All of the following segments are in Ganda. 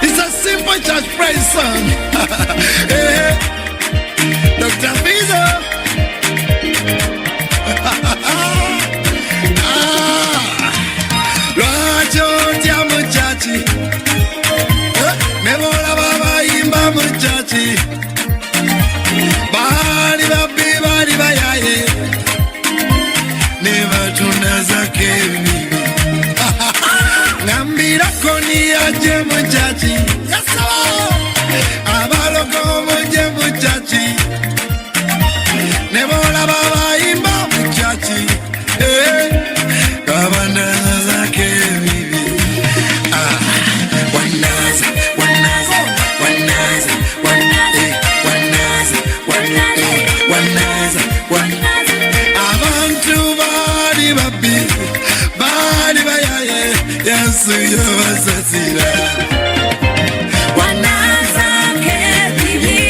It's a simple church praise song. Dr. Fizo. Loacho muchachi. Memola baba imba muchachi. Bari babi bari bayaye. Never tunaza kevi. Ngambira koni aje muchachi. Yes sir. Abalo como je muchachi. Nebola baba imba muchachi. Kabanda zake bibi. Wanaza wanaza wanaza wanaza wanaza wanaza abantu bari babi bari bayaye Yesu yabasasira wanaza ke bibi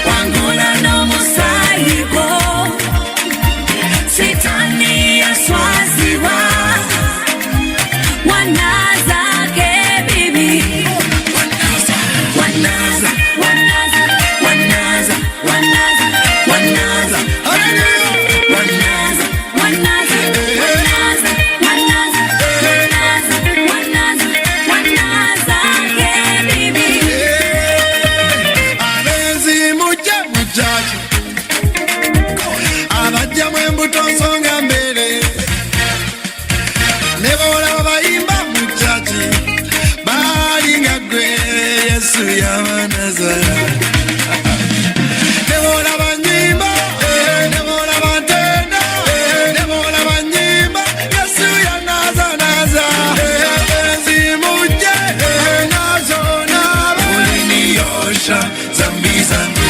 wangula no musaigo Sitani aswaziwa wanaza ke bibi wanaza wanaza wanaza wanaza wanaza wanaza wanaza wanaza wanaza wanaza wanaza ke bibi abenzi muje muchachi abajja mwembuto nsonga mbere nebola bayimba muchachi balinga gwe Yesu yabanazara nebola banyimba nebola bantenda nebola banyimba Yesu yanazanaza abenzi muje nazo naba uliniyosha zambi zangu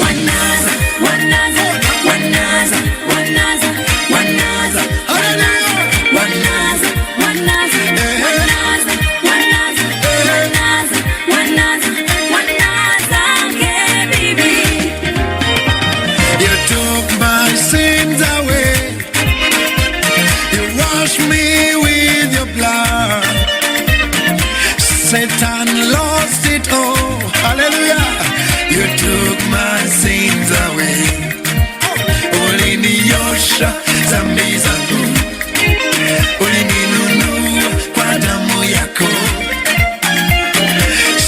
wanaza wanaza wanaza wanaza wanaza wanaza wanaza wanaza wanaza wanaza wanaza ke bibi You took my sins away. You washed me with your blood. Satan lost it all. Hallelujah. You took my sins away. Uliniyosha dhambi zangu. Ulininunua kwa damu yako.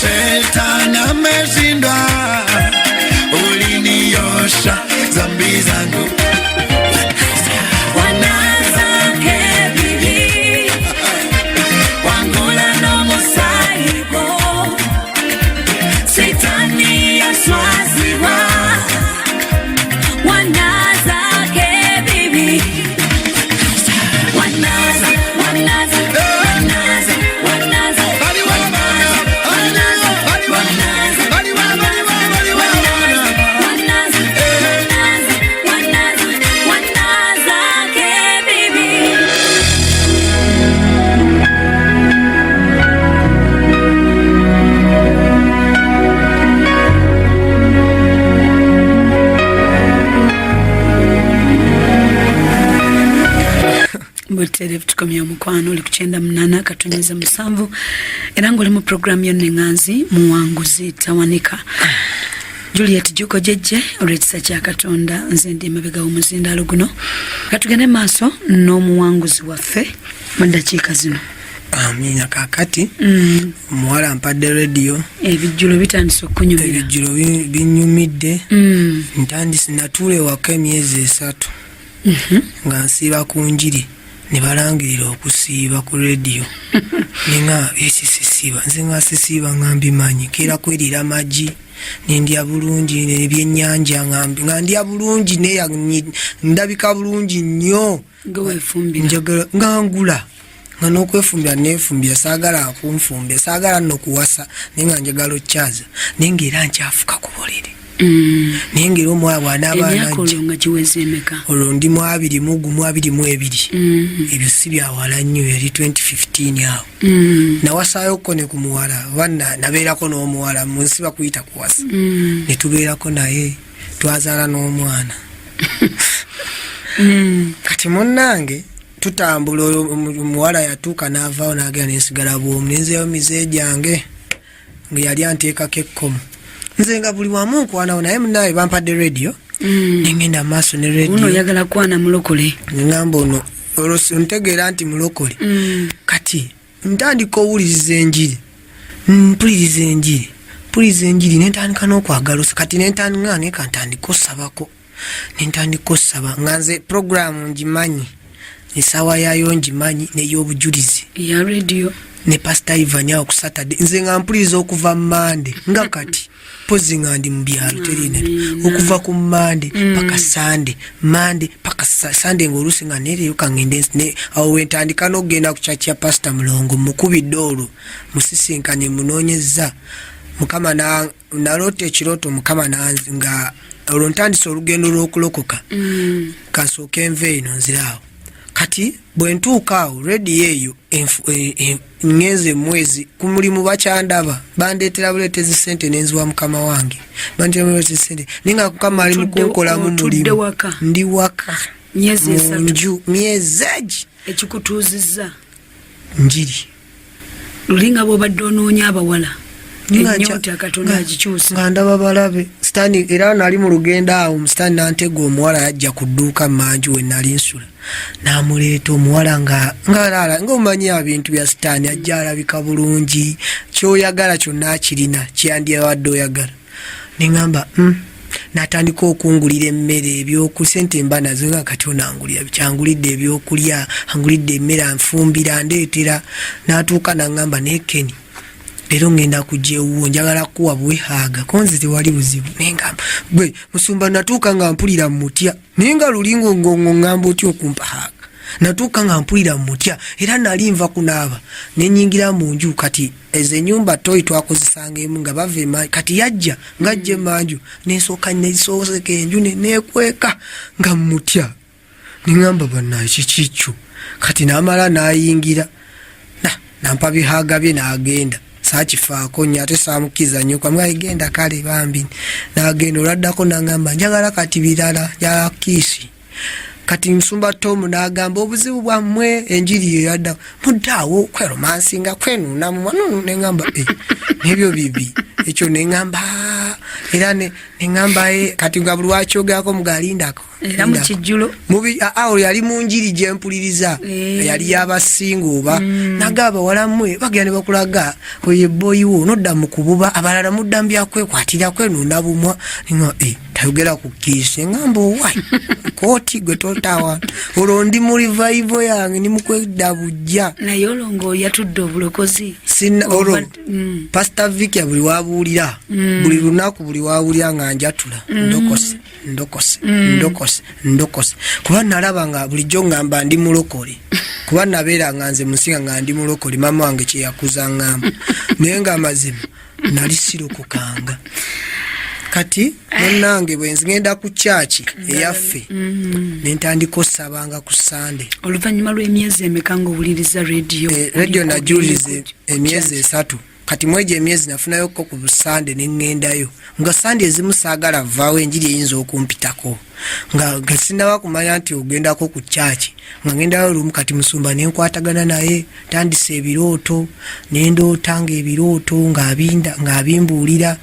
Satan ameshindwa. Uliniyosha dhambi zangu. wanaza ke bibi wangula no musaigo Sitani aswaziwa wanaza ke bibi wanaza wanaza wanaza wanaza Bali wa bana. Bali wa bana. Bali wa bali wa bali wa bana. wanaza wanaza wanaza wanaza ke bibi Mbutere tukomye omukwano oli kuchenda munana katonyeza musanvu erango limu program yonne nganzi muwanguzi tawanika Juliet Juko jeje olwekisa kya Katonda nze ndi mabega omuzindalo guno katugende maaso n'omuwanguzi waffe mu ddakiika zino. Amina kakati muwala mpadde radio ebijjulo bitandise okunyumira ebijjulo binyumidde ntandise natule waka emyezi 3 nga nsiiba ku njiri ne balangirira okusiiba ku radio ninga ekisisiiba nze nga sisiiba ngambi manyi kera kwerira maji nindya bulungi nebyennyanja nga ndya bulungi neya ndabika bulungi nnyo njagala ngangula nga n'okwefumbira nefumbira saagala kunfumbira saagala n'okuwasa nenga njagala okyaza nenga era nkyafuka ku buliri nengera omwana bw'anaaba olwo ndi mu 2022 ebyo si byawala nnyo yali 2015 awo nawasaayo ne ku muwala banna nabeerako n'omuwala mu nsi bakuyita kuwasa ne tubeerako naye twazaala n'omwana kati munnange tutambula omuwala yatuuka n'avaawo n'agenda nensigala bwomu nenzeyo mize gyange nga yali anteekako ekkomo nze nga buli wamu nkwanawo naye munaye bampadde radio nengenda maaso ne radio uno oyagala kwana mulokole ngamba ono ntegeera nti mulokole kati ntandika owuliriza enjiri mpuliriza enjiri nentandika n'okwagala kati nentandika ntandika osaba nga nze programu ngimanyi esawa yayo ngimanyi n'ey'obujulizi ya radio ne Pastor Ivan yawo ku Saturday nze nga mpuliriza okuva Monday nga kati pozi nga ndi mu byalo terina okuva ku Monday paka Sunday Monday paka Sunday ng'oluusi nga neereyo kangende awo wentandika n'okugenda ku church ya Pastor Mulongo mukubidde olwo musisinkane munoonyezza Mukama naloota ekirooto Mukama nga olwo ntandise olugendo lw'okulokoka kasooka enva eno nziraawo kati bwe ntuuka awo redi eyo ngeze mwezi ku mulimu bakyandaba bandeetera buleetezi ssente n'enziwa Mukama wange bandeetera buleetezi ssente ninga Mukama ali mu kunkolamu mulimu ndi waka munju myezi egi ekikutuuzizza njiri lulinga bw'obadde onoonya abawala ennyota Katonda agikyusa nga ndaba balabe sitani era nali mu lugendo awo musitani nantega omuwala yajja ku dduuka manju we nali nsula n'amuleeta omuwala ng'alaala ng'omanyi ebintu bya sitani ajja alabika bulungi kyoyagala kyonna akirina kyandyawadde oyagala neŋŋamba n'atandika okungulira emmere ebyokusente mba nazo nga kati onangulira kyangulidde ebyokulya angulidde emmere anfumbira ndeetera n'atuuka n'aŋŋamba n'ekeni leero ngenda kujja ewuwo njagala kuwa bwehaaga konzi tewali buzibu nengamba gwe musumba natuuka nga mpulira mutya naye nga lulingo ng'ŋŋamba otya okumpa haaga natuuka nga mpulira mutya era nali nva kunaaba nenyingira mu nju kati ezo ennyumba toyi twakozesanga emu nga bava emanju kati yajja ng'ajja emanju nensooka nesooseka enju nekweka nga mutya neŋŋamba bannaye kikikyo kati n'amala n'ayingira nampa bihaaga bye n'agenda saakifaako nnyo ate saamukiza nnyo kwamwe genda kale bambi n'agenda oladdako n'agamba njagala kati birala njagala kiisi kati nsumba Tom n'agamba obuzibu bwammwe enjiri yo yadda muddaawo kweromansinga kwenuunamu wanunu neŋŋamba n'ebyo bibi ekyo neŋŋamba era neŋŋamba kati nga buli wakyogerako mugalindako era mu kijjulo mubi awo yali mu njiri gye mpuliriza yali yabasinga oba nagaba walammwe bagenda bakulaga oye boyi wo nodda mu kububa abalala mudda mu byakwekwatirira kwenuuna bumwa tayogera ku kiisi ngamba owai kooti gwe totawa olwo ndi mu revival yange ni mukwedda bujja naye olwo yatudde obulokozi olwo Pastor Vicky buli wabuulira buli lunaku buli wabuulira nga njatula ndokose kuba nalaba nga bulijjo ngamba ndi mulokole kuba nabeera nga nze musinga nga ndi mulokole mama wange kye yakuza ngamba naye nga amazima nali sirokokanga kati munnange bwe ngenda ku chaachi eyaffe nentandika osabanga ku Sunday oluvannyuma lw'emyezi emeka ng'owuliriza radio najulize emyezi 3 kati mweje emyezi nafunayo ko ku Sunday nengendayo nga Sunday ezimu saagala vaawo enjiri eyinza okumpitako nga sinaba kumanya nti ogendako ku chaachi nga ngendayo lumu kati musumba nenkwatagana naye tandise ebirooto nendootanga ebirooto ng'abimbuulira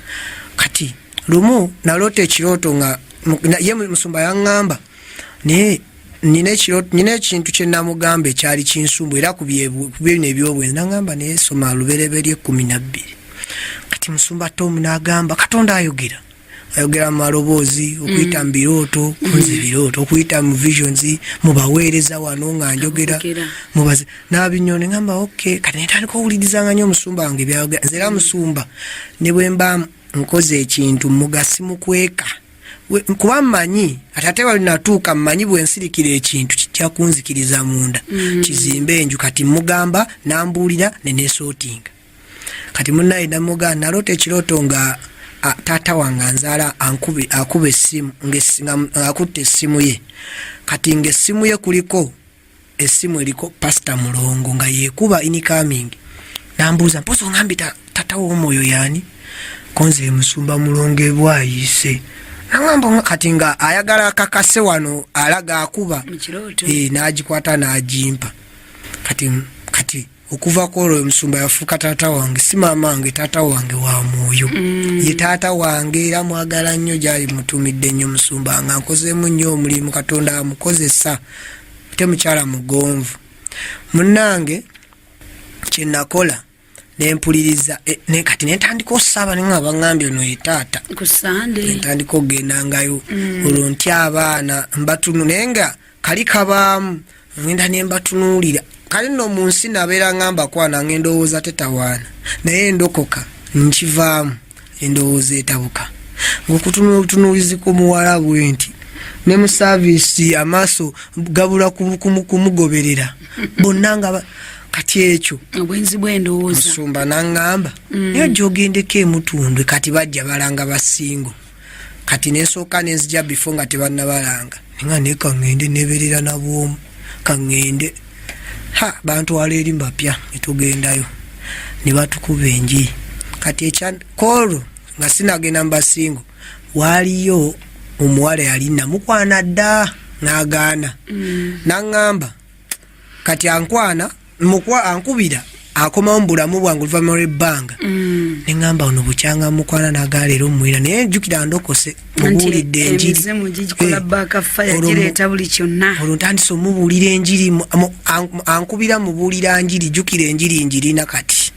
kati lumu naloota ekirooto nga ye musumba yaŋŋamba naye nina ekintu kye namugamba ekyali kinsumbu era ku bino ebyobwenzi naŋŋamba naye soma lubereberye 12 kati musumba Tom n'agamba Katonda ayogera mu maloboozi okuyita mu birooto kunze birooto okuyita mu visions mu baweereza wano nga njogera mubaze n'abinyoni ngamba okay kati netandika owulirizanga nnyo omusumba wange byayogera nze era musumba ne bwe mba nkoze ekintu mugasi mukweka kuba mmanyi atate wali natuuka mmanyi bwe nsirikira ekintu kijja kunzikiriza munda kizimbe enju kati mugamba nambuulira nenesootinga kati munnaye namugamba naloota ekirooto nga taata wange anzaala akuba essimu akutte essimu ye kati ng'essimu ye kuliko essimu eriko Pastor Mulongo nga yeekuba incoming nambuuza mposo ngambita taata w'omwoyo yaani konze musumba Mulongo bwayise nangamba kati nga ayagala kakase wano alaga akuba n'agikwata n'agimpa kati okuva kwolwo omusumba yafuuka taata wange si maama wange taata wange wa mwoyo ye taata wange era mwagala nnyo gyali mutumidde nnyo musumba nga nkozeemu nnyo omulimu Katonda amukozesa ate mukyala mugonvu munnange kyenakola nempuliriza kati nentandika osaba nenga bangambye ono ye taata nentandika ogendangayo olwo ntya abaana mbatunu nenga kali kabaamu ngenda nembatunuulira kale no mu nsi nabeera ngamba kwana ngendowooza tetawaana naye endokoka nkivaamu endowooza etabuka ng'okutunuulizi ku muwala bwe nti ne mu saavisi amaaso gabula kumugoberera bonna nga kati ekyo obwenzi bw'endowooza musumba n'aŋŋamba naye gyogendeko emutundwe kati bajja balanga basingo kati nesooka nenzija bifo nga tebannabalanga nenga naye kaŋŋende neberera nabwomu kaŋŋende bantwala eri mbapya netugendayo ne batukuba enjiri kati ekyakolo nga sinagenda mubasingo waaliyo omuwala yali namukwana dda n'agaana n'aŋŋamba kati ankubira akomawo mu bulamu bwange oluvannyuma lw'ebbanga neŋŋamba ono bukyanga mukwana n'agaana leero mumwira naye njukira ndokose mubuulidde enjiri olwo ntandise omubuulira enjiri ankubira mubuulira njiri jjukira enjiri njirina kati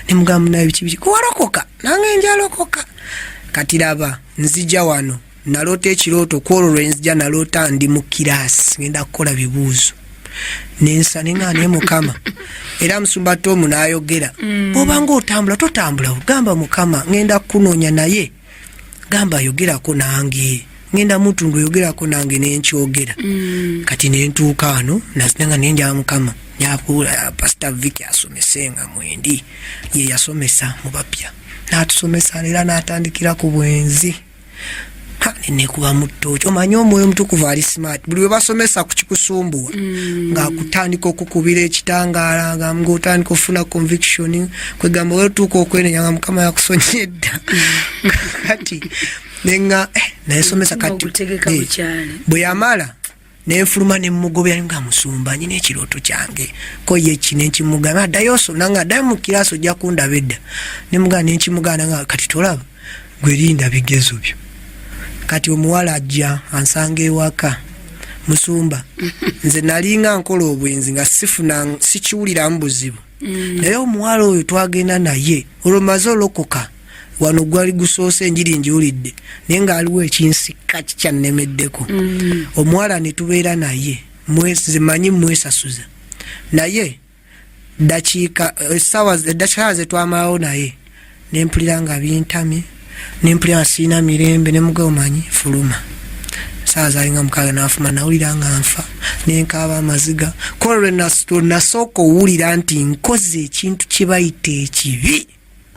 nemugamba naye biki kuwalokoka nange njalokoka kati laba nzija wano naloota ekirooto kwolwo lwenzija naloota ndi mu kiraasi ngenda kukola bibuuzo nensa nenga ne mukama era musumba Tomu n'ayogera bw'obanga otambula totambula gamba mukama ngenda kunoonya naye gamba yogerako nange ngenda mutundu yogerako nange nenkyogera kati nentuuka wano nasinanga nenjala mukama nyakula Pastor Vicky asomesenga mwendi ye yasomesa mu bapya n'atusomesa era n'atandikira ku bwenzi nekuba mutoki omanyi omwoyo omutukuvu ali smart buli we basomesa ku kikusumbuwa ng'akutandika okukubira ekitangaala ng'otandika ofuna conviction kwegamba wetuuka okwenenya nga mukama yakusonye edda kati nenga nayesomesa kati bwe yamala nenfuluma nemugobera nga musumba nyina ekirooto kyange ko ye kino nkimugamba addayoso nanga addayo mu kiraaso ojja kundaba edda nemugamba nenkimuganda nga kati tolaba gwe linda bigezo byo kati omuwala ajja ansanga ewaka musumba nze nalinga nkola obwenzi nga sikiwuliramu buzibu naye omuwala oyo twagenda naye olwomaze olokoka wano gwali gusoose enjiri njiwulidde naye ngaaliwo ekinsika kikyannemeddeko omuwala ne tubeera naye zimanyi mwesasuza naye dakiika ze twamalawo naye nempulira nga bintamye nempulira siina mirembe nemugabo manyi fuluma saa zalinga mukaaga nafuma nawulira nga nfa nenkaaba amaziga kolwe nasooka owulira nti nkoze ekintu kibayita ekibi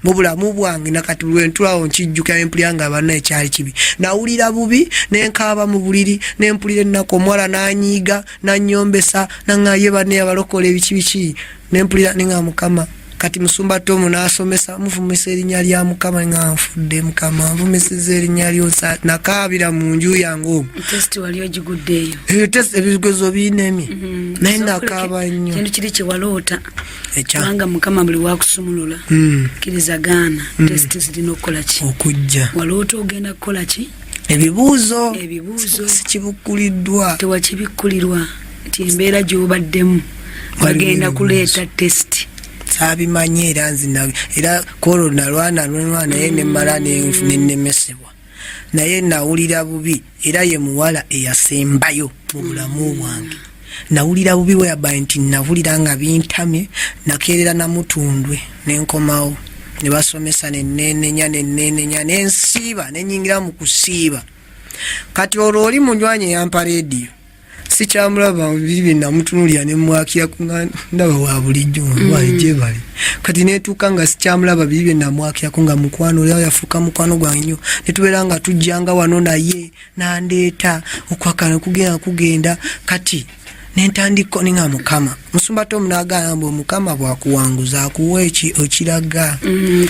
mu bulamu bwange nakati lwentulawo nkijjukira nempulira nga abanna ekyali kibi nawulira bubi nenkaaba mu buliri nempulira ennaku omuwala nanyiiga nannyombesa nangaye banne abalokola ebikibiki nempulira nenga mukama kati musumba Tomu n'asomesa muvumisa erinnya lya mukama nga nfudde mukama nvumisiza erinnya lyosa nakaabira mu nju yange omwo test wali ogiguddeeyo test ebigezo biinemi naye nakaaba nnyo kintu kiri kyewaloota kubanga mukama buli wakusumulula kkiriza gaana test zirina okukola ki okujja waloota ogenda kukola ki ebibuuzo sikibukkuliddwa tewakibikkulirwa nti embeera gy'obaddemu bagenda kuleeta test sabimanye era nzina era kolo nalwana naye nemala nennemesebwa naye nawulira bubi era ye muwala eyasembayo mu bulamu bwange nawulira bubi weyaba nti nawulira nga bintamye nakeerera namutundwe nenkomawo ne basomesa nenenenya nensiiba nenyingira mu kusiiba kati olwo oli munywanyi yampa rediyo sikyamulaba bibye namutunulya nemwakira ndaba wa bulijjo waije bali kati netuuka nga sikyamulaba bibye namwakira nga mukwano lya yafuka mukwano gwange nnyo netubeera nga tujjanga wano naye nandeeta okwakana kugenda kati nentandiko ninga mukama musumba Tomu n'agamba omukama bwakuwanguza akuwa okiraga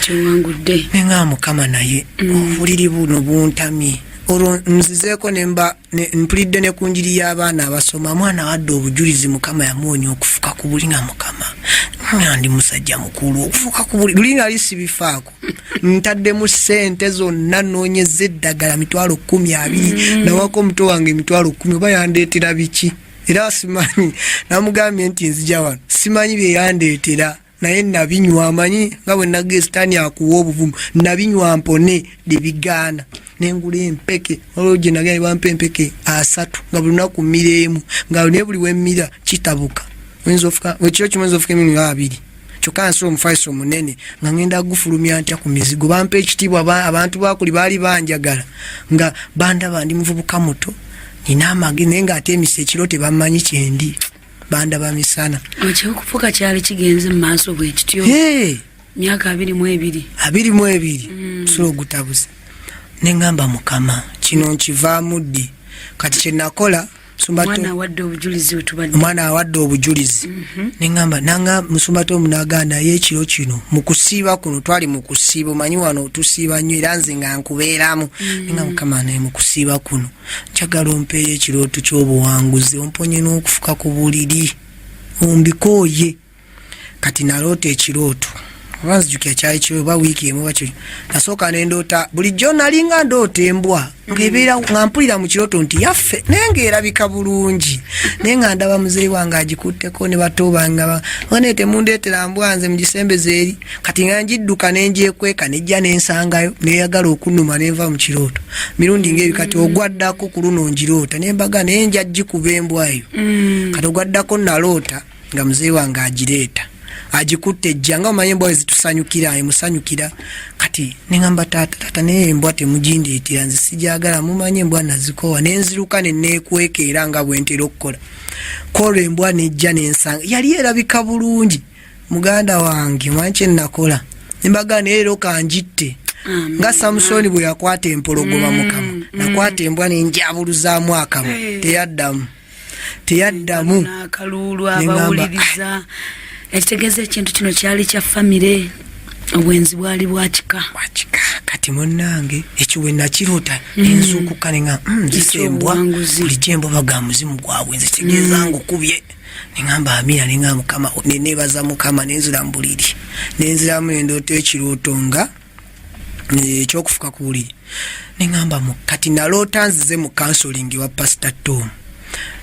kiwangudde ninga mukama naye obuliri buno buntamye olwo nzizeeko nemba mpulidde ne ku njiri y'abaana abasoma mwana wadde obujulizi mukama yamuwonya okufuka ku buli nga mukama ndi musajja mukulu okufuka ku buli luli nga lisibifaako ntaddemu ssente zonna noonyeza eddagala 20,000 nawako omuto wange 10,000 oba yandeetera biki era simanyi namugambye nti nzija wano simanyi bye yandeetera naye nabinywa amanyi nga bwe nagge sitaani akuwa obuvumu nabinywa mpone debigaana nengula empeke olwo gye nagenda bampa empeke 3 nga buli lunaku mmireemu nga naye buli wemmira kitabuka ekiro kimu oyinza ofuka emirundi 2 kyokka nsi omufaiso omunene nga ngenda gufulumya ntya ku mizigo bampa ekitiibwa abantu bakuli baali banjagala nga bandaba ndi muvubuka muto nina amagi naye ng'ate emisa ekiro tebamanyi kyendi bandaba misana ekyokufuka kyali kigenze mu maaso bwekityo myaka 22 tusobola ogutabuza neŋŋamba mukama kino nkivaamu ddi kati kyenakola omwana awadde obujulizi neŋŋamba nanga musumbato omunaga naye ekiro kino mu kusiiba kuno twali mu kusiiba omanyi wano tusiiba nnyo era nze nga nkubeeramu neŋŋamba mukama naye mu kusiiba kuno njagala ompeeyo ekirooto ky'obuwanguzi omponye n'okufuka ku buliri ombikooye kati naloota ekirooto abanzijukira kyali kiro oba wiiki emu bakyo nasooka nendoota bulijjo nalinga ndoota embwa ng'ebeera nga mpulira mu kirooto nti yaffe naye ng'erabika bulungi naye nga ndaba muzeeyi wange agikutteko ne bato bange wane temundeetera mbwa nze mugisembeze eri kati nga ngidduka nenjekweka nejja nensangayo neyagala okunnuma nenva mu kirooto mirundi ng'ebi kati ogwaddako ku luno ngiroota nembaga naye nja gikuba embwa eyo kati ogwaddako naloota nga muzeeyi wange agireeta agikutte ejja nga omanyi embwa ezitusanyukira emusanyukira kati neŋŋamba taata naye embwa temugindeetera nze sijagala mumanyi embwa nazikowa nenziruka neneekweka era nga bwentera okukola kolwo embwa nejja nensanga yali erabika bulungi muganda wange manyi kyenakola nembaga naye ero kangitte nga Samusoni bwe yakwata empologoma mukama nakwata embwa nenjabuluzaamu akamwa teyaddamu nakalulu abawuliriza ekitegeeza ekintu kino kyali kya famire obwenzi bwali bwakika kati munnange ekyo we nakiroota nenzuukuka nenga zisembwa bulijjo embwa baga muzimu gwabwe nzitegeeza ngukubye neŋŋamba amira nenga mukama neneebaza mukama nenzira mu buliri nenziramu nendoota ekirooto nga ekyokufuka ku buliri neŋŋamba kati naloota nzize mu kansolingi wa Pastor Tom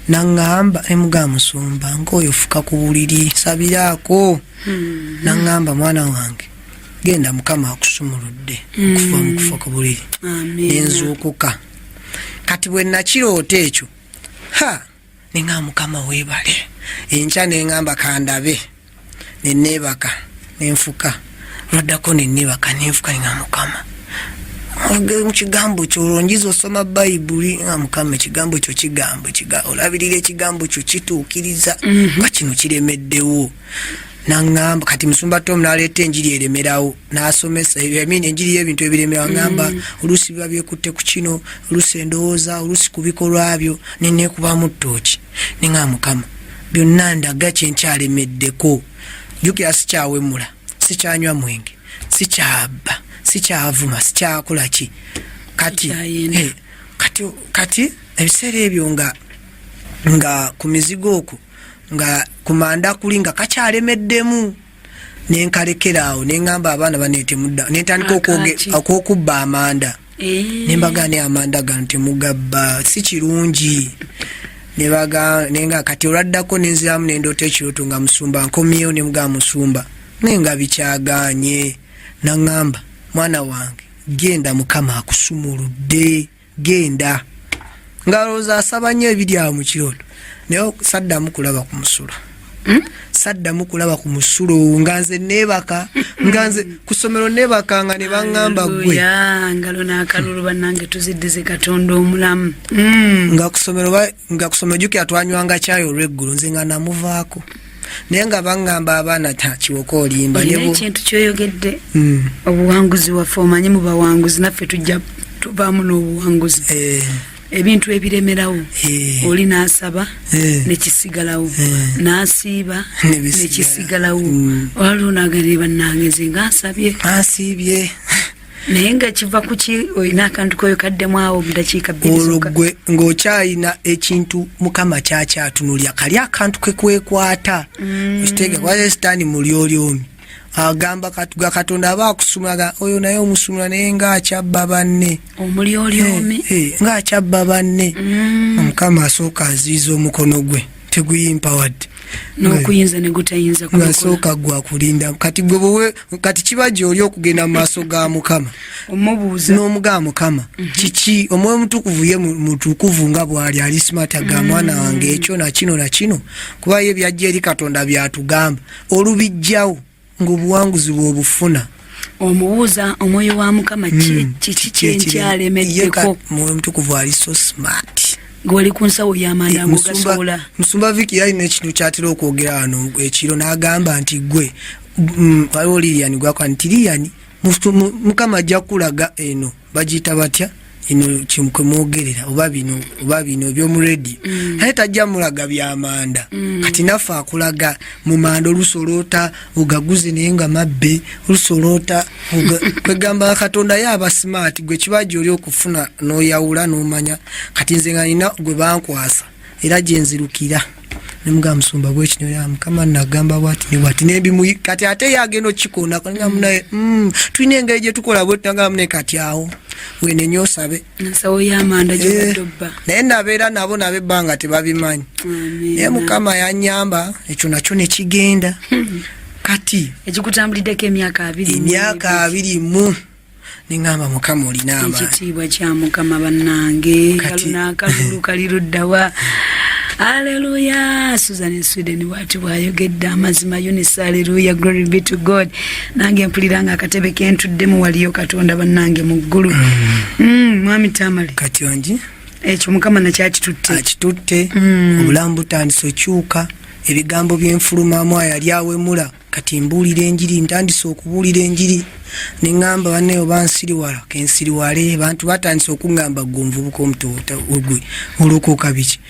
naŋŋamba emuga musumba ng'oyo fuka ku buliri sabiraako naŋŋamba mwana wange genda mukama akusumuludde okuva mu kufa ku buliri nenzuukuka kati bwe nakiroota ekyo neŋŋamba mukama weebale enkya neŋŋamba kandabe nenneebaka nenfuka lwaddako nenneebaka nenfuka neŋŋamba mukama mu kigambo kyo olwonjiza osoma bayibuli nga mukama ekigambo kyo kigambo olabirira ekigambo kyo kituukiriza nga kino kiremeddewo naŋŋamba kati musumba Tom n'aleeta enjiri eremerawo n'asomesa enjiri y'ebintu ebiremerawo ŋŋamba oluusi biba byekutte ku kino oluusi endowooza oluusi ku bikolwa byo neneekubamu ttooki neŋŋamba mukama byonna ndaga kyenkyalemeddeko jjukira sikyawemula sikyanywa mwenge sikyabba sikyavuma sikyakola ki kati ebiseera ebyo nga ku mizigo okwo nga kumanda kuli nga kakyalemeddemu nenkalekerawo neŋŋamba abaana banetemudda nentandika okwokubba amanda nembaga ne amanda gano temugabba si kirungi nenga kati olwaddako nenziramu nendoota ekirooto nga musumba nkomyeyo nemuga musumba nenga bikyaganye naŋŋamba mwana wange genda mukama akusumuludde genda ngalowooza asaba nnyo ebiri awo mu kirooto naye saddamu kulaba ku musulo saddamu kulaba ku musulo nga nze neebaka nga nze ku ssomero neebakanga ne baŋŋamba ggwe ngalo n'akalulu bannange tuziddize Katonda omulamu nga ku ssomero jjukira twanywanga kyayo olw'eggulu nze nga namuvaako naye nga baŋŋamba abaana kiwoka olimba ekintu kyoyogedde obuwanguzi waffe omanyi mu bawanguzi naffe tujja tuvaamu n'obuwanguzi ebintu ebiremerawo oli n'asaba nekisigalawo n'asiiba nekisigalawo waliwo n'agalire bannange nze nga asiibye nenga kiva kuki oyina akantu koyo kaddemu awo mu dakiika 2 olugwe ng'okyalina ekintu mukama kyakyatunulya kali akantu ke kwekwata ekiteege kwaza sitaani mulyolyomi agamba katuga katonda abakusumulaga oyo naye omusumula naye ng'akyabba banne omulyolyomi ng'akyabba banne omukama asooka aziiza omukono gwe teguyimpowered n'okuyinza ne gutayinza kugasooka gwakulinda kati gwe kati kiba gy'oli okugenda mu maaso ga mukama omubuuza n'omugaa mukama kiki omwoyo mutukuvu ye mutukuvu nga bw'ali ali smart aga mwana wange ekyo na kino kuba ye byajja eri katonda byatugamba olubijjawo ng'obuwanguzi bw'obufuna omubuuza omwoyo wa mukama kiki kyenkyalemeddeko omwoyo mutukuvu ali so smart gwali ku nsawo y'amanda agogasobola musumba viki yalina ekintu kyatera okwogera wano ekiro n'agamba nti gwe waliwo liriyani gwakwa nti liriyani mukama ajja kulaga eno bagiyita batya ino kimukemwogerera oba bino ebyomuredi naye tajja mulaga byamanda kati naffe akulaga mu manda olusolota ogaguze naye nga mabbe olusolota kwegamba katonda yaba smart gwe kibaji oli okufuna n'oyawula n'omanya kati nze nga nina gwe bankwasa era gyenzirukira nemuga musumba bwekino ya mukama nagamba bwati ne bwati nebimu kati ate yagenda okikona kanga munaye tulina engeri gye tukola bwetanga mune kati awo wene nyosabe nsawo y'amanda gy'odobba naye nabeera nabo nabebbanga tebabimanyi naye mukama yanyamba ekyo nakyo ne kigenda kati ekikutambuliddeko emyaka 2 mu ningamba mukama olina amaanyi ekitiibwa kya mukama bannange kalunaakalulu kaliruddawa Hallelujah. Susan Sweden watu bwayogedde amazima Eunice hallelujah glory be to God. Nange mpuliranga akatebe kentuddemu waliyo katonda bannange mu ggulu. Mwami Tamale. Kati wanji ekyo mukama nakitutte obulamu butandise okyuka ebigambo by'enfulumamu yali awemula kati mbuulira enjiri ntandise okubuulira enjiri ningamba banne obansiriwala kensiriwale bantu batandise okungamba gonvubuka omutoota ogwe olokoka biki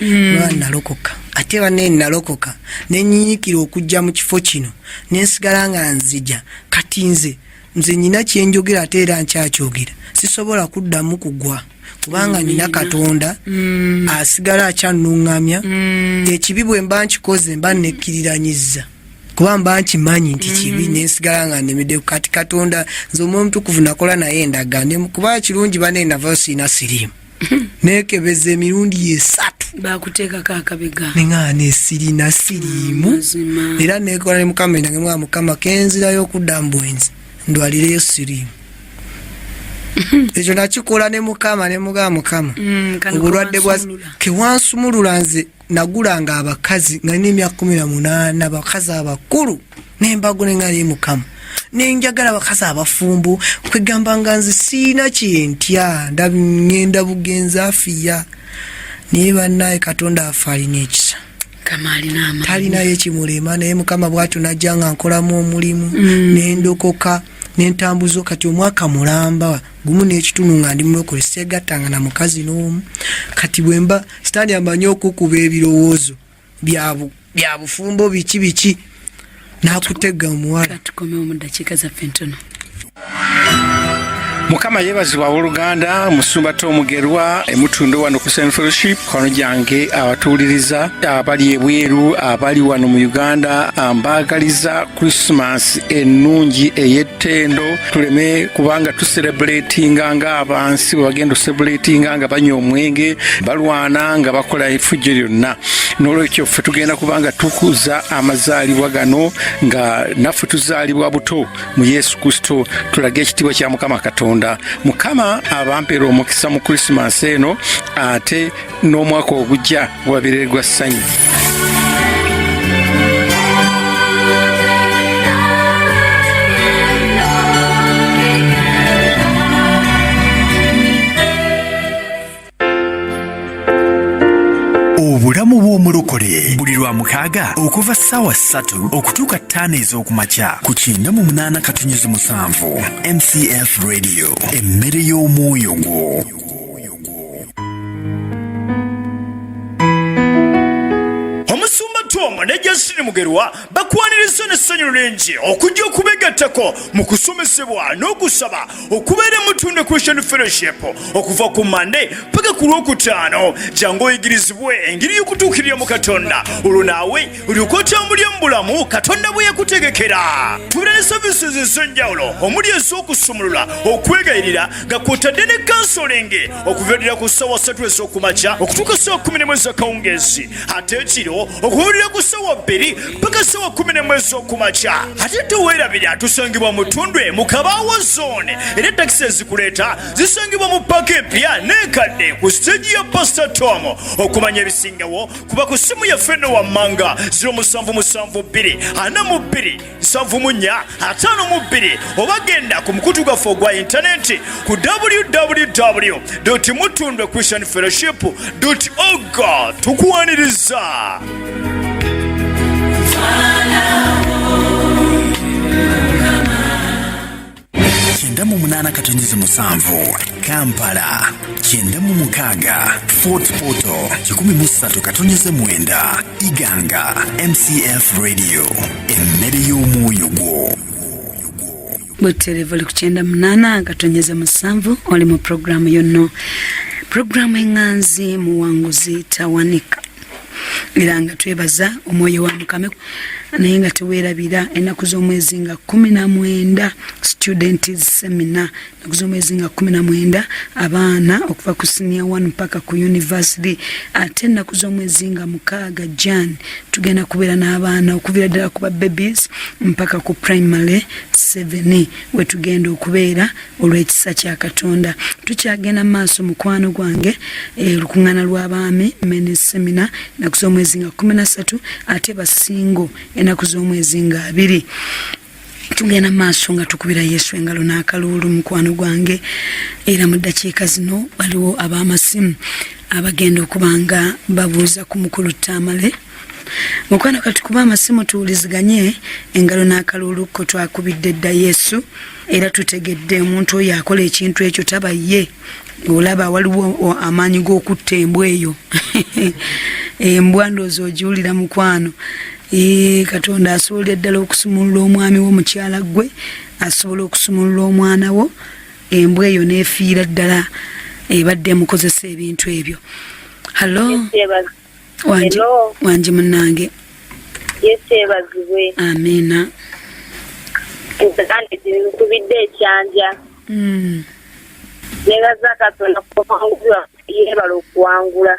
nalokoka ate banne nalokoka nenyinyikira okujja mu kifo kino nensigala nga nzija kati nze nyina kyenjogera ate era nkyakyogera sisobola kuddamu kugwa kubanga nina katonda asigala akyannuŋŋamya ekibi bwe mba nkikoze mba nekkiriranyiza kuba mba nkimanyi nti kibi nensigala nga nemedde kati katonda nze omwoyo omutukuvu nakola naye endagaano kuba kirungi bane navayo siina siriimu nekebeza emirundi 3 bakuteekako akabega neŋŋaa nesirina siriimu era nekola ne mukama endange mwa mukama kenzirayo okudda mu bwenzi ndwalireyo siriimu ekyo nakikola ne mukama obulwadde bwa kewansumulula nze nagulanga abakazi nga nina emyaka 18 abakazi abakulu nembago nengali mukama nenjagala abakazi abafumbo kwegamba nga nze siina kyentya ngenda bugenza afiya naye bannaye katonda afe alina ekisa talinayo ekimulema naye mukama bwatyo najja nga nkolamu omulimu nendokoka nentambuzo kati omwaka mulamba gumu n'ekitunu nga ndi mulokole segatanga na mukazi n'omu kati bwemba sitani amanyi okukuba ebirowoozo bya bufumbo biki nakutega omuwala tukomewo mu dakiika zaffe ntono. Mukama yebazibwa oluganda musumba Tomugerwa emutundo wano ku St. Fellowship kono jange abatuuliriza abali ebweru abali wano mu Uganda ambagaliza Christmas ennungi ey'ettendo tuleme kubanga tucelebratinga nga abansi bagenda celebratinga nga banywa omwenge balwana nga bakola effujjo lyonna n'olwekyo ffe tugenda kubanga tukuza amazaalibwa gano nga naffe tuzaalibwa buto mu Yesu Kristo tulaga ekitiibwa kya Mukama Katonda. Mukama abampera omukisa mu Christmas eno ate n'omwaka ogujja wabiregwa ssanyu. Obulamu bw'omulokole buli lwa mukaaga okuva ssaawa 3 okutuuka 5 ez'okumakya ku 98.7 MCF Radio emmere y'omwoyo gwo. Omusumba Tom Tom ne Justin Mugerwa bakwaniriza n'essanyu lingi okujja okubegattako mu kusomesebwa n'okusaba okubeera Mutunde Christian Fellowship okuva ku Monday paka ku Lwokutaano jangu oyigirizibwe engeri y'okutuukirira mu Katonda olwo naawe olyoka otambulira mu bulamu Katonda bwe yakutegekera. Tubeera ne services ez'enjawulo omuli ez'okusumulula okwegayirira nga kw'otadde ne counseling okuviira ku ssaawa 3 ez'okumakya okutuuka ssaawa 11 ez'akawungeezi ate ekiro okuviira ku ssaawa 2 paka ssaawa 11 ez'okumakya. Ate teweerabira tusangibwa mu Tundwe mu Kabaawo zone era takisi ezikuleeta zisangibwa mu paaka empya n'ekadde ku siteegi ya Pastor Tom. Okumanya ebisingawo kuba ku ssimu yaffe eno wammanga 0772745452 oba genda ku mukutu gwaffe ogwa intaneti ku www.mutundwechristianfellowship.org. tukuwaniriza. Kyenda mu 8-7 Kampala, 9-6 Fort Portal, 13-9 Iganga. MCF Radio, emmere y'omwoyo gwo. Buterevu oli ku 9-8 oli mu programu yonno, programu eŋŋanzi muwanguzi tawanika. Era nga twebaza omwoyo wa Mukama naye nga teweerabira ennaku z'omwezi nga 19 student seminar, ennaku z'omwezi nga 19 abaana okuva ku senior 1 mpaka ku university, ate ennaku z'omwezi nga 6 Jan tugenda kubeera n'abaana okuviira ddala ku ba babies mpaka ku primary 7 we tugenda okubeera olw'ekisa kya Katonda. Tukyagenda maaso mukwano gwange lukuŋŋaana lw'abaami men's seminar ennaku z'omwezi nga 13 ate basingo ennaku z'omwezi nga 2. Tugenda maaso nga tukubira Yesu engalo n'akalulu mukwano gwange, era mu ddakiika zino waliwo ab'amasimu abagenda okubanga babuuza ku mukulu Tamale. Mukwano kati kuba amasimu tuwuliziganye engalo n'akalulu ko twakubidde dda Yesu, era tutegedde omuntu oyo akola ekintu ekyo taba ye. Olaba waliwo amaanyi g'okutta embwa eyo embwa ndoozi ogiwulira mukwano. Katonda asobola ddala okusumulula omwami wo mukyala gwe, asobola okusumulula omwana wo, embwa eyo neefiira ddala ebadde mukozesa ebintu ebyo. Hello. Wanji munnange. Yesebazibwe. Amina. Kandi kubidde ekyanja. Nebaza Katonda kuwangula yebala okuwangula.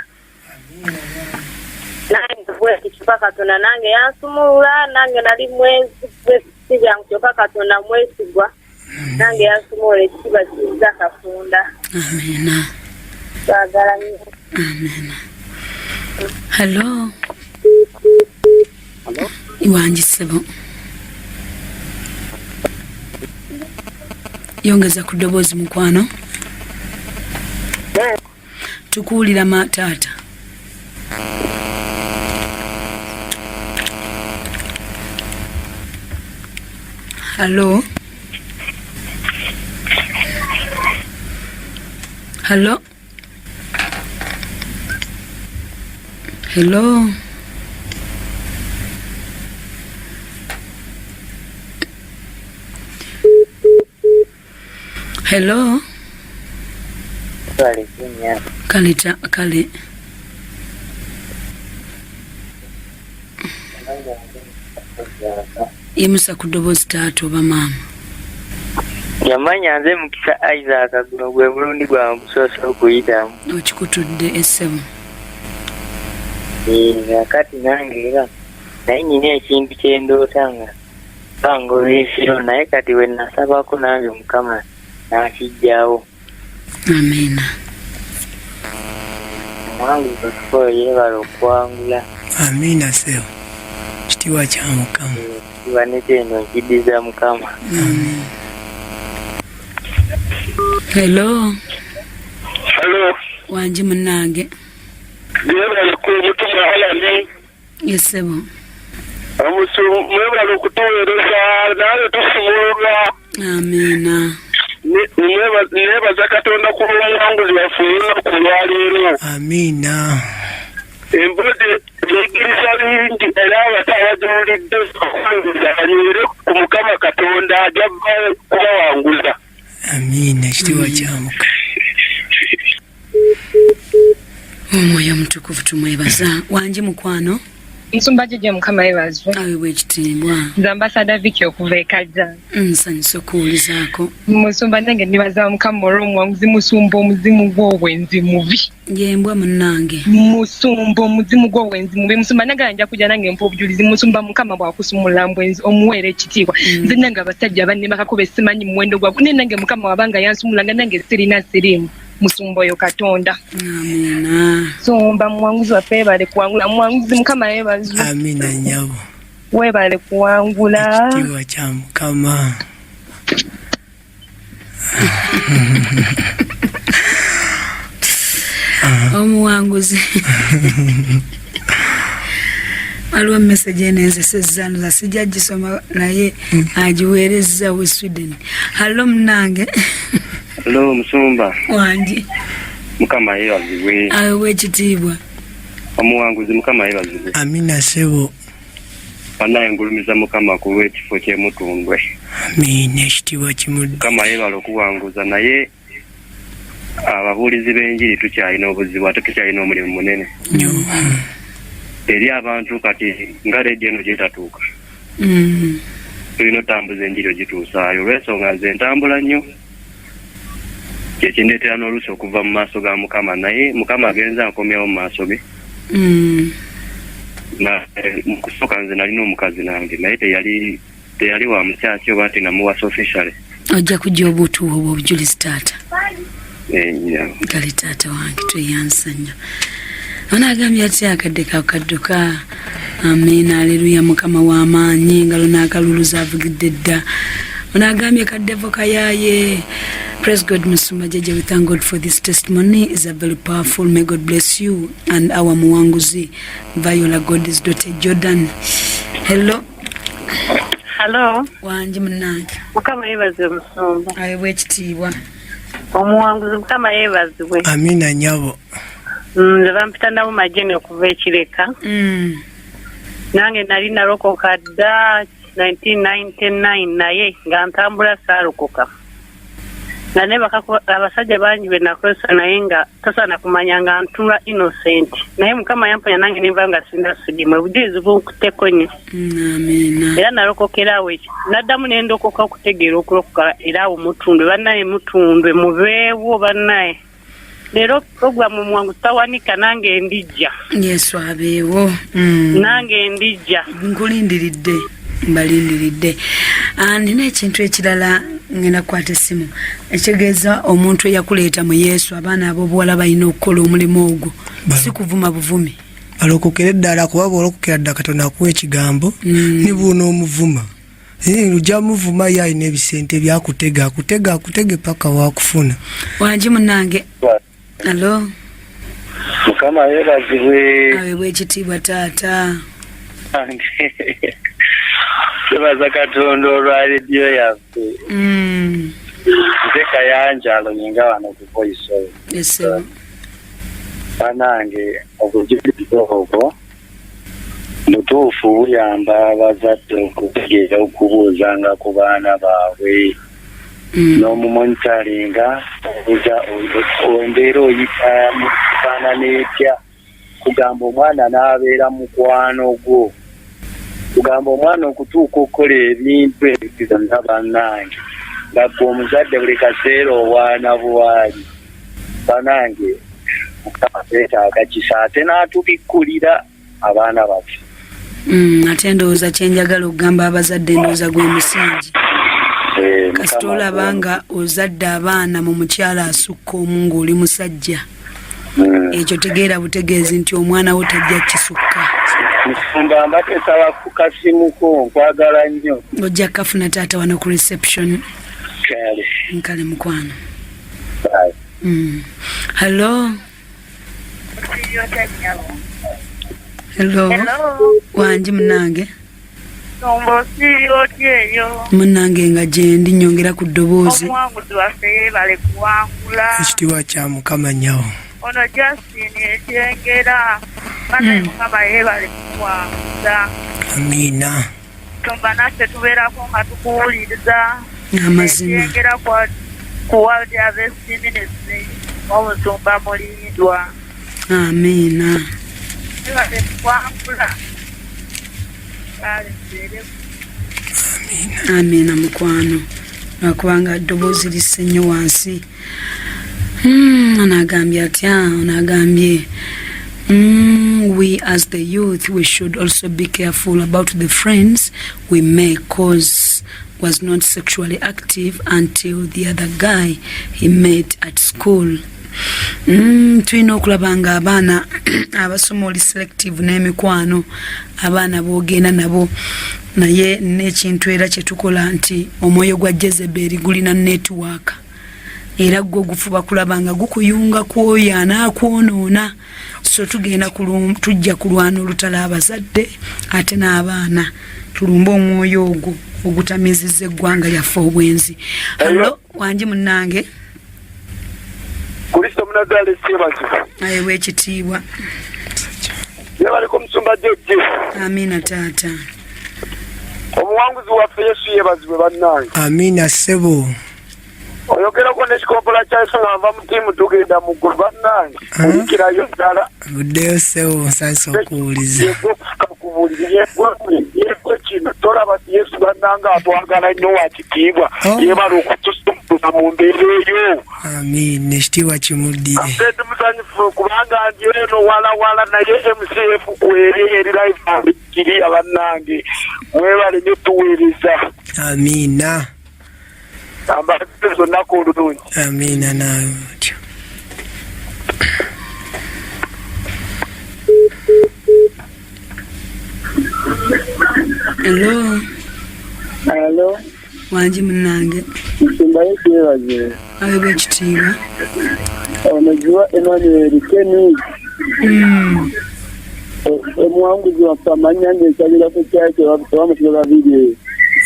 Nange bwe kichupa Katonda nange yansumulula, nange nali mwezi byangu kyokka Katonda mwesigwa, nange yansumulula ekiba kiza Katonda. Amina. Twagala nnyo. Amina. Hello. Iwanji sebo. Yongeza ku ddoboozi mukwano. Tukuwulira taata. Hello. Hello. Hello. Hello. Kale. Yemusa ku ddoboozi taata oba maama. Yamanya nze Mukisa Isaac guno gwe mulundi gwa musoose okuyitamu. Okikutudde essebo. Kati nange era naye nina ekintu kye ndootanga bangobeesiro, naye kati we nasabako nange Mukama n'akijjawo. Amina. Mwangu okukola yeebala okuwangula. Amina sebo. Kitiibwa kya Mukama. Kiba ne kyeno nkiddiza Mukama. Amen. Hello. Hello. Wanji munnange. Yeebala ku mutima alani. Yesebo. Mwebala okutuweereza naye tusumulula. Amina. Nebaza Katonda ku lw'omuwanguzi waffe olunaku lwaleero. Amina. Emboozi ebisa bingi era abatabajuulidde okwanguza banywerere ku Mukama Katonda ajabba kubawanguza. Amiina, ekitiibwa kya Mukama. Omwoyo omutukuvu tumwebaza. Wangi mukwano? Nsumba Jeje Mukama yeebazwe. Aweebwa ekitiibwa. Nze Ambassador Vicky okuva e Kajja. Nsanyusa okuwulizaako. Musumba nange ndibaza Mukama olw'omuwanguzi musumba omuzimu gw'obwenzi mubi. Yembwa munnange. Musumba omuzimu gw'obwenzi mubi. Musumba nange nja kujja nange mpa obujulizi. Musumba Mukama bw'akusumula mbwenzi omuweera ekitiibwa. Nze nange abasajja banne bakakuba simanyi muwendo gwabwe. Ne nange Mukama wabanga yansumulanga nange sirina sirimu. Musumba oyo Katonda. Amina. Sumba muwanguzi waffe yeebale kuwangula. Muwanguzi Mukama yeebazwe. Amina nyabo. Weebale kuwangula. Ekitiibwa kya Mukama. Omuwanguzi. Waliwo message enezesezza nza sijja gisoma naye agiweerezza we Sweden. Hallo munnange. Hello Musumba. Wangi. Mukama yeebazibwe. Aweebwa ekitiibwa. Omuwanguzi Mukama yeebazibwe. Amina sebo. Banaye ngulumiza Mukama ku lw'ekifo ky'emutundwe. Amina, ekitiibwa kimudde. Mukama yeebala okuwanguza naye ababuulizi b'enjiri tukyalina obuzibu ate tukyalina omulimu munene. Eri abantu kati nga leediyo eno gyetatuuka. Tulina otambuza enjiri ogituusaayo olw'ensonga nze ntambula nnyo. Kyekindeetera n'oluusi okuva mu maaso ga Mukama naye Mukama agenza ankomyawo mu maaso ge. Mu kusooka nze nalina omukazi nange naye teyali wa mukyaki oba ati namuwasa officially. Ojja kujja obutuuwo obujulizi taata. Kale taata wange tweyansa nnyo. Onagambye ati akadde kakadduka. Amina, aleluya, Mukama w'amaanyi, ngalo n'akaluluza avugidde dda. Onagambye kaddevo kayaye. Praise God, Musumba Jeje. We thank God for this testimony. It's a very powerful. May God bless you and our Muwanguzi, Viola God's daughter Jordan. Hello. Hello. Wangi munnange. Mukama yeebazibwe Musumba. Aweebwa ekitiibwa. Omuwanguzi Mukama yeebazibwe. Amina nyabo. Nze bampita nabo Majeni okuva e Kireka. Nange nali nalokoka dda 1999 naye nga ntambula saalokoka. Na ne abasajja bangi be nakozesa naye nga tasaana kumanya nga ntula innocent. Naye Mukama yamponya nange ne nva nga sinda sidimu obujulizi bunkutteko nnyo. Amina. Era nalokokera awo ekyo. Naddamu ne ndokoka okutegeera okulokoka era awo mutundwe bannaye mutundwe mubeewo bannaye. Leero programu mwangu tawanika nange ndijja. Yesu abeewo. Nange ndijja. Nkulindiridde. Mbalindiridde. Nina ekintu ekirala ngenda kukwata essimu ekitegeeza omuntu eyakuleeta mu Yesu abaana ab'obuwala balina okukola omulimu ogwo si kuvuma buvumi balokokere ddala kuba bwolokokera ddala Katonda akuwa ekigambo ne buuna omuvuma lujja muvuma ye alina ebisente byakutega akutege paka wakufuna. Wangi munnange. Allo. Mukama yeebazibwe. Aweebwa ekitiibwa taata. Tubaza Katonda olwa leediyo yaffe. Nze Kayanjalo nyinga wano ku Voice of. Yes. Banange obujulizi obwo mutuufu buyamba abazadde okutegeera okubuuzanga ku baana baabwe n'omumonitaringa embeera oyita mufaanana etya kugamba omwana n'abeera mukwano gwo kugamba omwana okutuuka okukola ebintu ebizibu nga bannange nga gwe omuzadde buli kaseera owaana bwali bannange Mukama teetaaga kisa ate n'atubikkulira abaana baffe. Ate ndowooza kyenjagala okugamba abazadde ndowooza gwe musingi. Kasita olabanga ozadde abaana mu mukyala asukka omu ng'oli musajja. Ekyo tegeera butegeezi nti omwana wo tajja kisukka. Musumba mbatesaba ku kasimuko nkwagala nnyo. Ojja kafuna taata wano ku reception. Kale. Nkale mukwano. Hello. Hello. Wangi munnange. Munnange nga gyendi nyongera ku ddoboozi. Omuwanguzi waffe bale kuwangula. Ekitiibwa kya Mukama nnyawo. Ono Justin ekyengera bana mukama yebale kuwanguza amina tumba naffe tubeerako nga tukuwuliriza amazima yengera ku World Harvest Ministry omusumba mulindwa amina yebale kuwangula amina mukwano nakubanga ddoboozi lisse nnyo wansi anagambye atya anagambye we as the youth we should also be careful about the friends we make cause was not sexually active until the other guy he met at school. Tulina okulaba nga abaana abasoma oli selective n'emikwano abaana boogenda nabo naye n'ekintu era kyetukola nti omwoyo gwa Jezeberi gulina network era gwo gufuba kulaba nga gukuyunga kwoyo anakwonoona so tugenda tujja kulwana olutala abazadde ate n'abaana tulumba omwoyo ogwo ogutamizizza eggwanga lyaffe obwenzi. Allo wangi munnange Kristo mnadale sebazi ayewe ekitiibwa yabaliko musumba jeje amina taata omuwanguzi waffe Yesu yebazibwe bannange amina sebo oyogerako n'ekikopola kyaife nga nva mu ttiimu tugenda mu ggulu bannange olikirayo ddala buddeyo sebo nsanyusa okuwuliza yekwe kino tolaba ti Yesu bannanga atwagala nnyo wa kitiibwa yebala okutusumbuza mu mbeera eyo amina ekitiibwa kimuddire ate musanyufu kubanga ndi eno walawala naye MCF kweri eri live abikiri abannange mwebale nnyo tuweereza amina ambazo nako olulungi amina nawe otyo Hello wangi munnange Simba Yesu yebaze ayewe ekitiibwa onajua Emmanuel Keni omuwanguzi waffe amanya ng'ensabira ku kyaki wamusiba video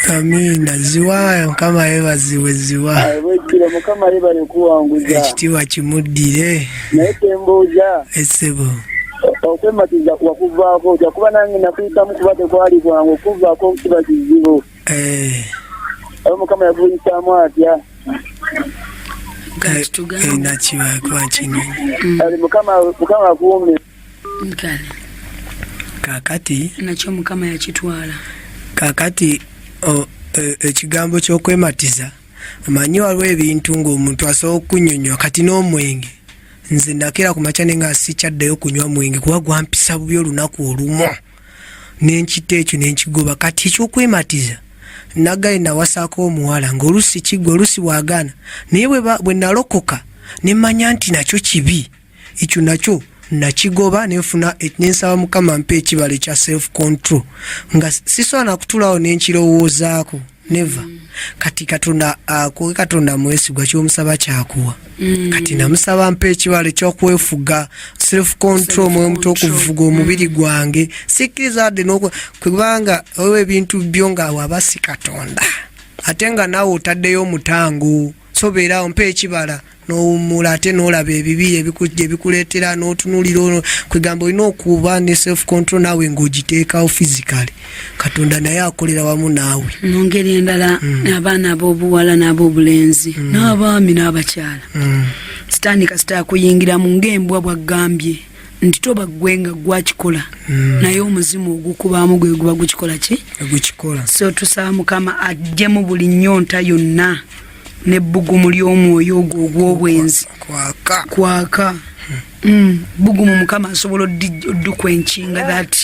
amina ziwayo mukama yebaziwe ziwa bwekiro mukama yebale kuwanguza ekitiibwa kimuddire naye tembuuza esebo okwematiza wakuvaako otya kuba nange nakuyitamu kuba tekwali bwangu okuvaako kiba kizibu oyo mukama yavuyisaamu atya nakibakuba kinonyi ali mukama akuume kakati nakyo mukama yakitwala kakati ekigambo kyokwematiza omanyi waliwo ebintu ng'omuntu asobola okunyonywa kati n'omwenge nze nakera ku makya nenga sikyaddayo kunywa mwenge kuba gwampisa bubi olunaku olumu n'enkita ekyo n'enkigoba kati ekyokwematiza nagaye nawasaako omuwala ng'olusi kigwa olusi bwagaana naye bwe nalokoka ne mmanya nti nakyo kibi ekyo nakyo nakigoba nefuna nensaba mukama mpe ekibalo kya self control nga sisobola nakutulawo nenkirowoozaako neva kati katonda mwesigwa kyomusaba kyakuwa kati namusaba mpe ekibalo kyokwefuga self control mwemuto okuvuga omubiri gwange sikkiriza adde kubanga oyo ebintu byo nga waba si katonda ate nga naawe otaddeyo omutango sobeerawo mpe ekibala n'owummula ate n'olaba ebibi ebikuleetera n'otunuulira kwegamba olina okuba ne self control naawe ng'ogiteekawo physically katonda naye akolera wamu naawe mu ngeri endala abaana ab'obuwala n'ab'obulenzi n'abaami n'abakyala sitaani kasita akuyingira mu ng'embwa bw'aggambye nti toba gwenga gwakikola naye omuzimu ogukubaamu gwe guba gukikola ki gukikola so tusaba mukama ajjemu buli nnyonta yonna nebbugumu ly'omwoyo ogwo ogw'obwenzi kwaka bugumu mukama asobola oddukwenkinga that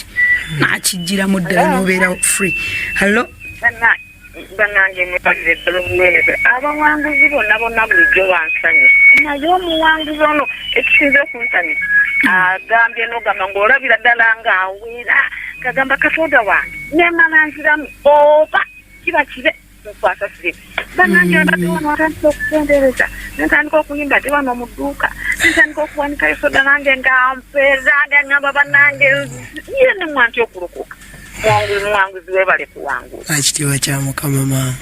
n'akijjiramu ddala n'obeera free. Hello banange mutagire ddala omuweereza abawanguzi bonna bulijjo bansanya naye omuwanguzi ono ekisinze okunsanya agambye n'ogamba ng'olabira ddala ng'aweera kagamba kasoda wange nemala nziramu oba kiba kibe nkwasasire banange abatiwano atandika okukendeereza nentandika okuyimba te wano mu dduuka nentandika okuwanika esoda nange ngampeeza ngangamba banange ye ne mwanti okulokoka muwanguzi webale kuwangula ekitiibwa kya mukama maama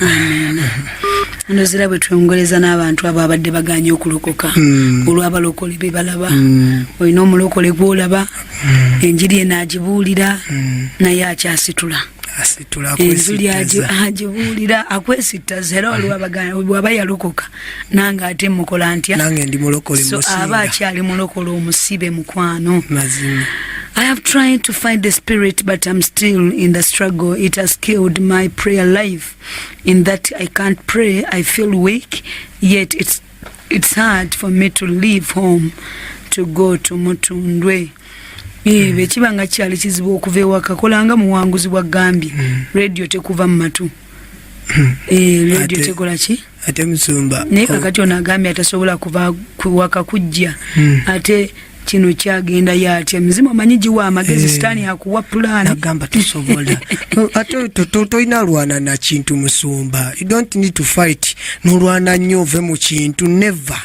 amen. ndozira bwe twongoleza n'abantu abo abadde baganye okulokoka olw'abalokole be balaba olina omulokole gw'olaba enjiri enaagibuulira naye akyasitula enzuli agibuulira akwesittaza era waliwaba yalokoka nange ate mukola ntya so aba akyali mulokole omusibe mukwano I have tried to find the spirit, but I'm still in the struggle. It has killed my prayer life in that I can't pray. I feel weak, yet it's hard for me to leave home to go to Mutundwe. Bekibanga kyali kizibu okuva ewaka kolanga muwanguzi bwa Gambia radio tekuva mu matu radio tekola ki ate musumba ne kakati ona Gambia atasobola kuva kuwaka kujja ate kino kyagenda yatya mzima manyiji wa magezi stani hakuwa plani nagamba tusobola ate toina lwana na kintu musumba. You don't need to fight no lwana nnyo ove mu kintu never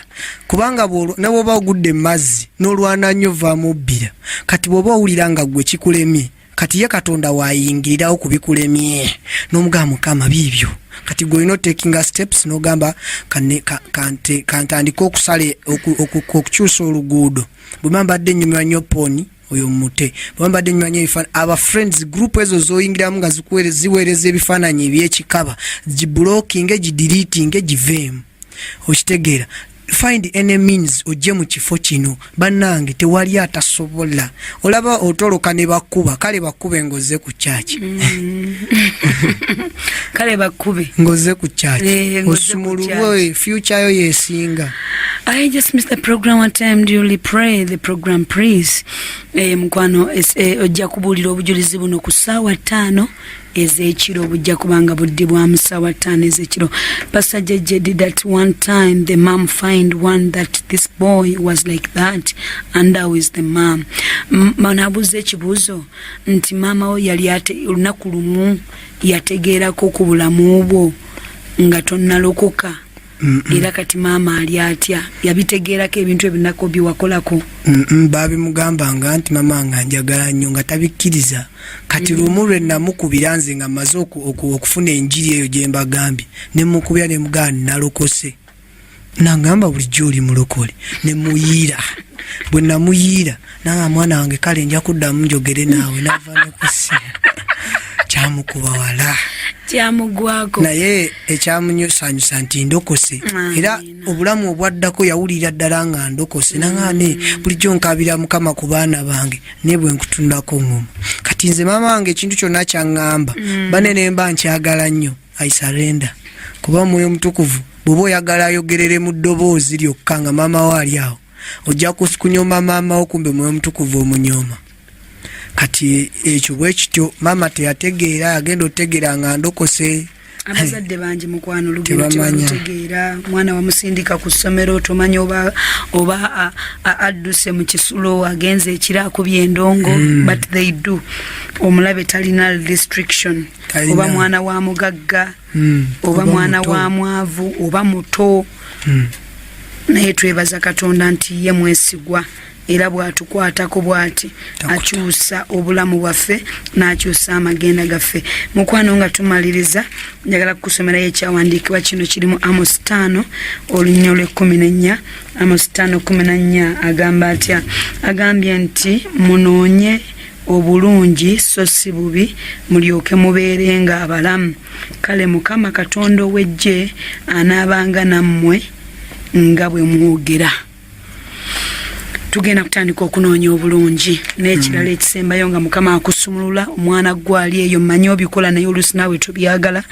kubanga nabo bagudde mazzi no lwana nnyo va mubira kati boba uliranga gwe kikulemye kati ye Katonda wayingirira okubikulemye n'omugamba Mukama bibyo kati gwe no taking a steps no gamba kantandika okusale okukyusa oluguudo bwembadde nnyuma nnyo poni oyo mute bwembadde nnyuma nnyo ebifaananyi aba friends group ezo zoyingiramu nga ziweereza ebifaananyi ebyekikaba giblocking gideleting giveemu okitegeera find any means ojje mu kifo kino bannange tewali atasobola olaba otoloka ne bakuba kale bakube ngoze ku church kale bakube ngoze ku church osumulwe future yo yesinga. I just missed the program. One time do you pray the program please mkwano ojja kubulira obujulizi buno ku ssaawa 5 ezekiro bujja kubanga buddi bwa ssaawa 5 ezekiro. Pastor Jeje did that one time. The mom find one that this boy was like that and how is the mom manabuze ekibuzo nti mama o yali ate olunaku lumu yategeerako ku bulamu bwo nga tonnalokoka era kati mama ali atya yabitegeerako ebintu ebinako biwakolako babi mugamba nga nti mama nga njagala nnyo nga tabikkiriza kati lumulwe namukubira nze nga maze okufuna enjiri eyo gye mbagambye ne mukubya ne mugani nalokose nangamba bulijjo oli mulokole ne muyiira bwe namuyiira nanga mwana wange kale nja kuddamu njogere naawe nava nokusi kyamukuba wala kyamugwako naye ekyamunyusanyusa nti ndokose era obulamu obwaddako yawulira ddala nga ndokose nangane bulijjo nkabira Mukama ku baana bange ne bwe nkutundako ngoma kati nze mama wange ekintu kyonna kyaŋŋamba banene mba nkyagala nnyo I surrender kuba mwoyo mutukuvu bw'oba oyagala ayogerere mu ddoboozi lyokka nga maama we ali awo ojja kunyoma maama wo kumbe mwoyo mutukuvu omunyooma kati ekyo bwe kityo mama teyategeera agenda otegeera nga ndokose abazadde bangi mukwano lugero tebategeera mwana wamusindika ku ssomero tomanya oba adduse mu kisulo agenze ekira akubye endongo but they do omulabe talina restriction oba mwana wa mugagga oba mwana wa mwavu oba muto naye twebaza Katonda nti ye mwesigwa era bwatukwatako bwati akyusa obulamu bwaffe n'akyusa amagenda gaffe. Mukwano nga tumaliriza njagala kusomerayo ekyawandiikibwa kino kirimu Amos 5 olunnyo lw'14 Amos 5:14 agamba atya agambye nti munoonye obulungi so si bubi mulyoke mubeerenga abalamu kale Mukama Katonda ow'eggye anaabanga nammwe nga bwe mwogera. Tugenda kutandika okunoonya obulungi n'ekirala ekisembayo nga Mukama akusumulula omwana gwali eyo mmanyi obikola naye oluusi naawe tobyagala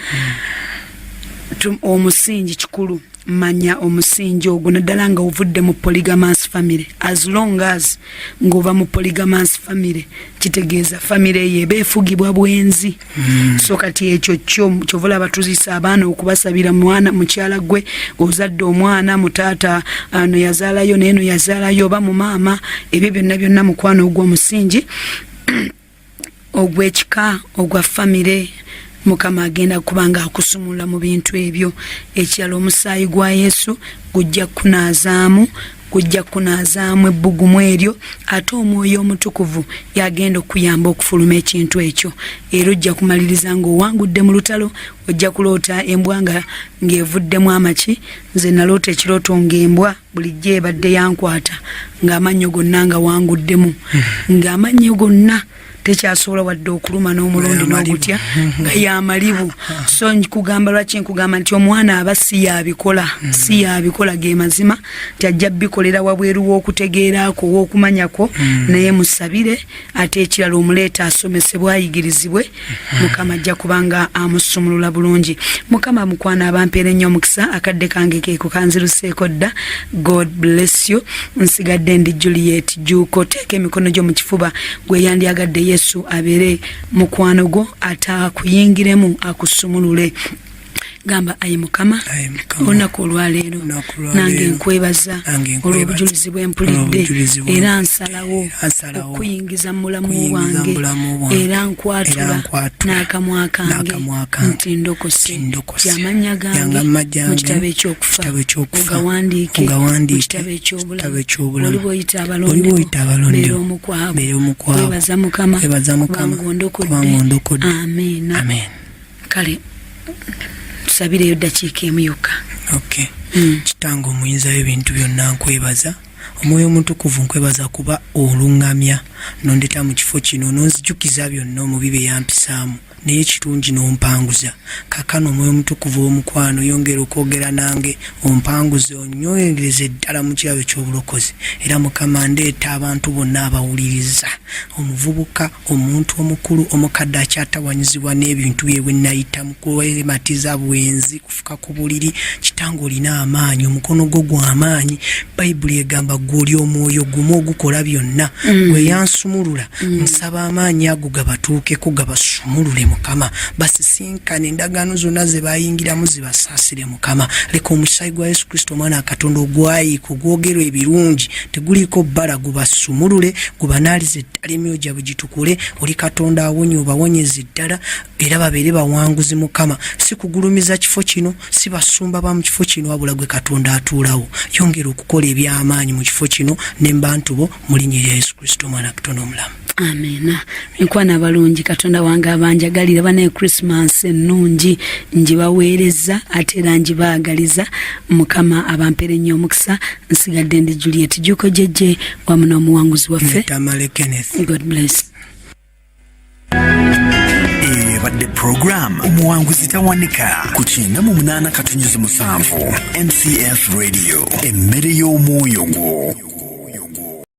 omusingi kikulu manya omusingi ogwo naddala nga ovudde mu polygamous family as long as ng'ova mu polygamous family kitegeeza family eyo eba efugibwa bwenzi so kati ekyo kyovula abatuzisa abaana okubasabira mwana mukyala gwe ozadde omwana mutaata ano yazaalayo neeno yazaalayo oba mu maama ebyo byonna mukwano ogw'omusingi ogw'ekika ogwa family Mukama agenda kubanga akusumula mu bintu ebyo. Ekyalo omusaayi gwa Yesu gujja kunaazaamu kujja kunazaamu ebbugumu eryo ate omwoyo omutukuvu yagenda okuyamba okufuluma ekintu ekyo era ojja kumaliriza ng'owangudde mu lutalo ojja kuloota embwa ng'evuddemu amaki nze naloota ekirooto ng'embwa bulijjo ebadde yankwata ng'amannyo gonna nga wanguddemu ng'amannyo gonna tekyasobola wadde okuluma n'omulundi n'ogutya nga yamalibu so nkugamba lwaki nkugamba nti omwana aba si yabikola ge mazima tajja bikolera wabweru w'okutegeerako w'okumanyako naye musabire ate ekirala omuleeta asomesebwe ayigirizibwe mukama ajja kubanga amusumulula bulungi mukama mukwana abampeera ennyo omukisa akadde kange keeko kanziruseeko dda God bless you nsigadde ndi Juliet Juko teeka emikono gyo mu kifuba gwe yandyagadde Yesu abere mukwano gwo atakuyingiremu akusumulule gamba ayi mukama olunaku olwaleero nange nkwebaza olw'obujulizi bwempulidde era nsalawo okuyingiza mu bulamu bwange era nkwatula n'akamwa kange nti ndokose y'amannya gange mu kitabo ekyokufa ogawandiike mu kitabo eky'obulamu oli bw'oyita abalonde beera omu kwabo kwebaza mukama kubanga ondokodde amen kale tusabireyo ddakiika emu yokka kitange omuyinza w'ebintu byonna nkwebaza omwoyo omutukuvu nkwebaza kuba oluŋŋamya nondeta mu kifo kino nonzijukiza byonna omubi bye yampisaamu naye kirungi n'ompanguza kakano omwoyo omutukuvu w'omukwano yongera okwogera nange ompanguze onnyogereze ddala mu kirabo ky'obulokozi era mukama ndeeta abantu bonna abawuliriza omuvubuka omuntu omukulu omukadde akyatawanyizibwa n'ebintu bye bwe nayita mu kwematiza bwenzi kufuka ku buliri kitange olina amaanyi omukono gwo gw'amaanyi bayibuli egamba gw'oli omwoyo gumu ogukola byonna gwe yansumulula nsaba amaanyi ago gabatuukeko gabasumulule mukama basisinkane endagaano zonna ze bayingiramu zibasaasire mukama leka omusaayi gwa Yesu Kristo omwana wa Katonda ogwayiika ogwogerwa ebirungi teguliiko bbala gubasumulule gubanaalize eddala emyoyo gyabwe gitukule oli Katonda awonye obawonyeze ddala era babeere bawanguzi mukama si kugulumiza kifo kino si basumba ba mu kifo kino wabula gwe Katonda atuulawo yongera okukola eby'amaanyi mu kifo kino ne bantu bo mu linnya lya Yesu Kristo omwana wa Katonda omulamu amena nkwana abalungi Katonda wange abanjagalira bane Christmas ennungi njibaweereza ate era njibaagaliza mukama abampeera ennyo omukisa nsigadde ndi Juliet Juko jeje wamu n'omuwanguzi waffe God bless. Badde program omuwanguzi tawanika ku 98.7 NCF Radio emmere y'omwoyo gwo.